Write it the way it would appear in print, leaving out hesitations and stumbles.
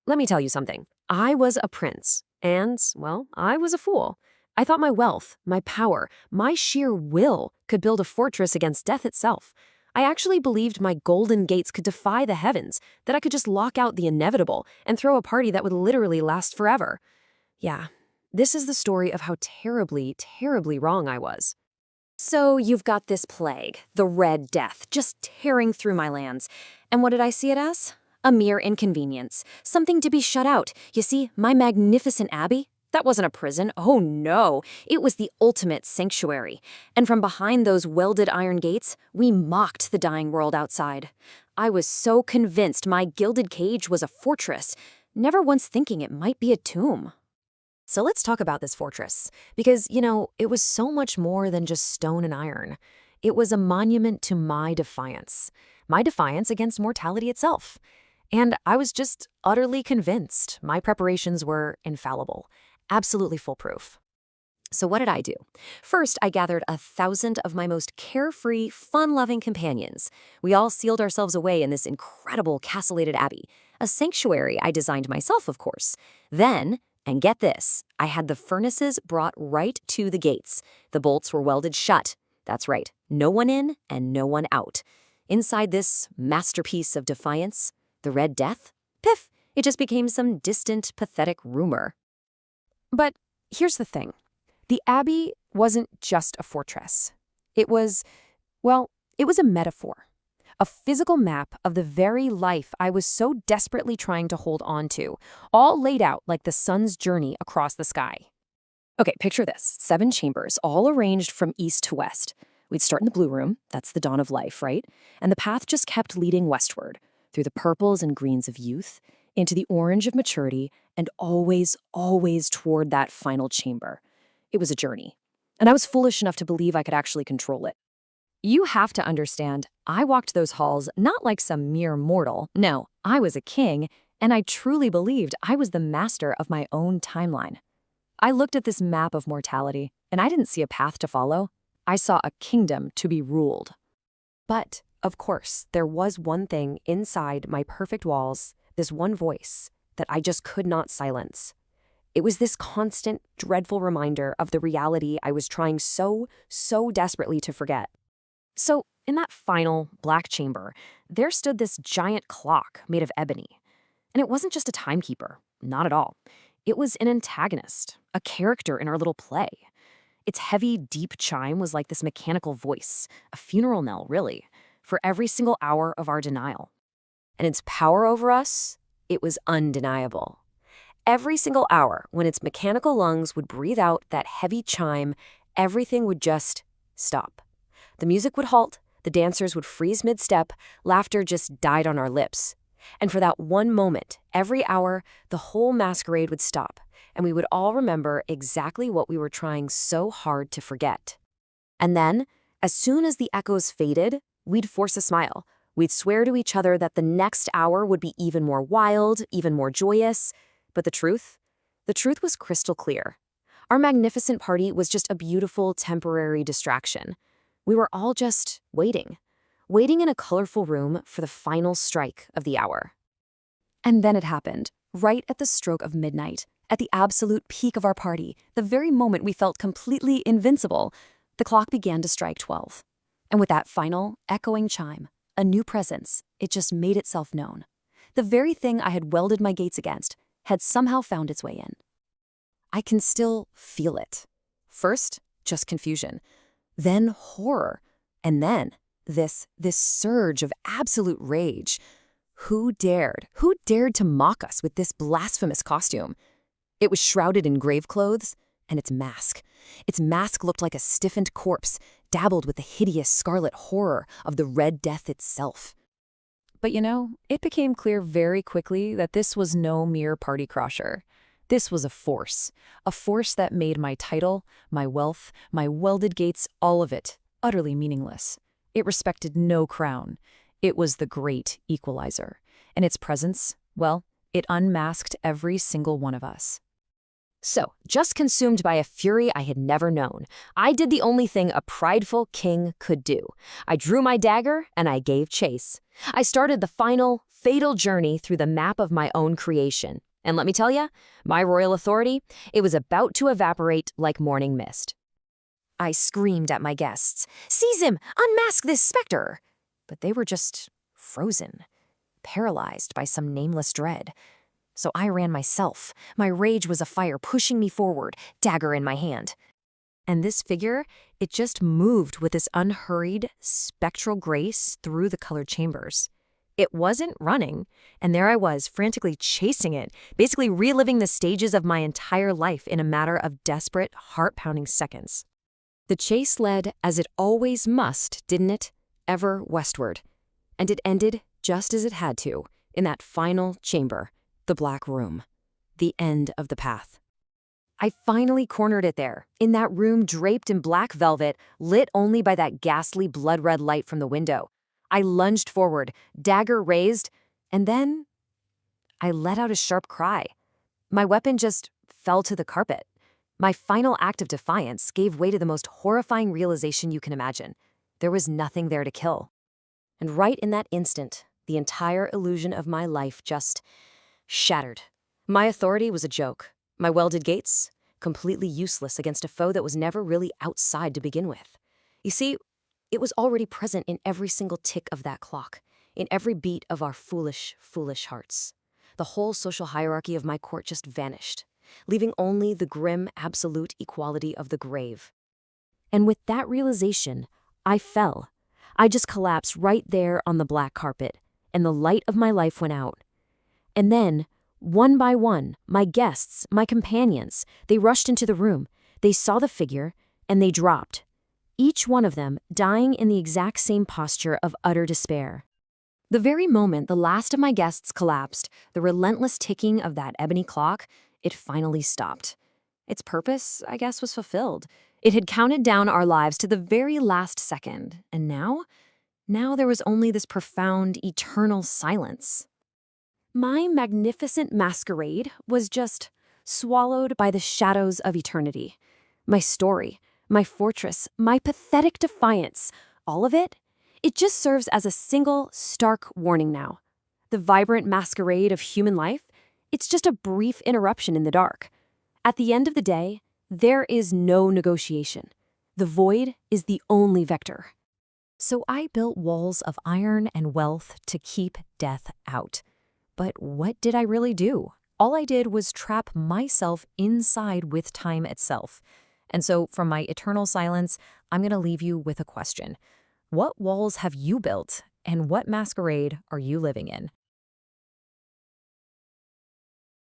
Let me tell you something. I was a prince, and, well, I was a fool. I thought my wealth, my power, my sheer will could build a fortress against death itself. I actually believed my golden gates could defy the heavens, that I could just lock out the inevitable and throw a party that would literally last forever. Yeah, this is the story of how terribly, terribly wrong I was. So you've got this plague, the Red Death, just tearing through my lands. And what did I see it as? A mere inconvenience. Something to be shut out. You see, my magnificent abbey? That wasn't a prison. Oh no, it was the ultimate sanctuary. And from behind those welded iron gates, we mocked the dying world outside. I was so convinced my gilded cage was a fortress, never once thinking it might be a tomb. So let's talk about this fortress, because, it was so much more than just stone and iron. It was a monument to my defiance against mortality itself. And I was just utterly convinced my preparations were infallible, absolutely foolproof. So what did I do? First, I gathered 1,000 of my most carefree, fun-loving companions. We all sealed ourselves away in this incredible castellated abbey, a sanctuary I designed myself, of course. Then, and get this, I had the furnaces brought right to the gates. The bolts were welded shut. That's right, no one in and no one out. Inside this masterpiece of defiance, the Red Death, piff, it just became some distant, pathetic rumor. But here's the thing. The Abbey wasn't just a fortress. It was, well, it was a metaphor. A physical map of the very life I was so desperately trying to hold on to, all laid out like the sun's journey across the sky. Okay, picture this. 7 chambers, all arranged from east to west. We'd start in the blue room, that's the dawn of life, right? And the path just kept leading westward, through the purples and greens of youth, into the orange of maturity, and always, always toward that final chamber. It was a journey, and I was foolish enough to believe I could actually control it. You have to understand, I walked those halls not like some mere mortal. No, I was a king, and I truly believed I was the master of my own timeline. I looked at this map of mortality, and I didn't see a path to follow. I saw a kingdom to be ruled. But, of course, there was one thing inside my perfect walls, this one voice, that I just could not silence. It was this constant, dreadful reminder of the reality I was trying so desperately to forget. So, in that final, black chamber, there stood this giant clock made of ebony. And it wasn't just a timekeeper, not at all. It was an antagonist, a character in our little play. Its heavy, deep chime was like this mechanical voice, a funeral knell, really, for every single hour of our denial. And its power over us, it was undeniable. Every single hour, when its mechanical lungs would breathe out that heavy chime, everything would just stop. The music would halt, the dancers would freeze mid-step, laughter just died on our lips. And for that one moment, every hour, the whole masquerade would stop, and we would all remember exactly what we were trying so hard to forget. And then, as soon as the echoes faded, we'd force a smile. We'd swear to each other that the next hour would be even more wild, even more joyous. But the truth was crystal clear. Our magnificent party was just a beautiful, temporary distraction. We were all just waiting in a colorful room for the final strike of the hour. And then it happened, right at the stroke of midnight, at the absolute peak of our party, the very moment we felt completely invincible. The clock began to strike 12. And with that final, echoing chime, a new presence, it just made itself known. The very thing I had welded my gates against had somehow found its way in. I can still feel it. First, just confusion. Then horror. And then this surge of absolute rage. Who dared to mock us with this blasphemous costume? It was shrouded in grave clothes, and its mask looked like a stiffened corpse, dabbled with the hideous scarlet horror of the Red Death itself. But it became clear very quickly that this was no mere party crasher. This was a force that made my title, my wealth, my welded gates, all of it, utterly meaningless. It respected no crown. It was the great equalizer. And its presence, well, it unmasked every single one of us. So, just consumed by a fury I had never known, I did the only thing a prideful king could do. I drew my dagger and I gave chase. I started the final, fatal journey through the map of my own creation. And let me tell you, my royal authority, it was about to evaporate like morning mist. I screamed at my guests, "Seize him! Unmask this specter!" But they were just frozen, paralyzed by some nameless dread. So I ran myself. My rage was afire, pushing me forward, dagger in my hand. And this figure, it just moved with this unhurried, spectral grace through the colored chambers. It wasn't running, and there I was, frantically chasing it, basically reliving the stages of my entire life in a matter of desperate, heart-pounding seconds. The chase led, as it always must, didn't it? Ever westward. And it ended just as it had to, in that final chamber. The black room. The end of the path. I finally cornered it there, in that room draped in black velvet, lit only by that ghastly blood-red light from the window. I lunged forward, dagger raised, and then I let out a sharp cry. My weapon just fell to the carpet. My final act of defiance gave way to the most horrifying realization you can imagine. There was nothing there to kill. And right in that instant, the entire illusion of my life just shattered. My authority was a joke. My welded gates, completely useless against a foe that was never really outside to begin with. You see, it was already present in every single tick of that clock, in every beat of our foolish, foolish hearts. The whole social hierarchy of my court just vanished, leaving only the grim, absolute equality of the grave. And with that realization, I fell. I just collapsed right there on the black carpet, and the light of my life went out. And then, one by one, my guests, my companions, they rushed into the room. They saw the figure, and they dropped. Each one of them dying in the exact same posture of utter despair. The very moment the last of my guests collapsed, the relentless ticking of that ebony clock, it finally stopped. Its purpose, I guess, was fulfilled. It had counted down our lives to the very last second, and now there was only this profound, eternal silence. My magnificent masquerade was just swallowed by the shadows of eternity. My story, my fortress, my pathetic defiance, all of it, it just serves as a single, stark warning now. The vibrant masquerade of human life, it's just a brief interruption in the dark. At the end of the day, there is no negotiation. The void is the only vector. So I built walls of iron and wealth to keep death out. But what did I really do? All I did was trap myself inside with time itself. And so from my eternal silence, I'm going to leave you with a question. What walls have you built, and what masquerade are you living in?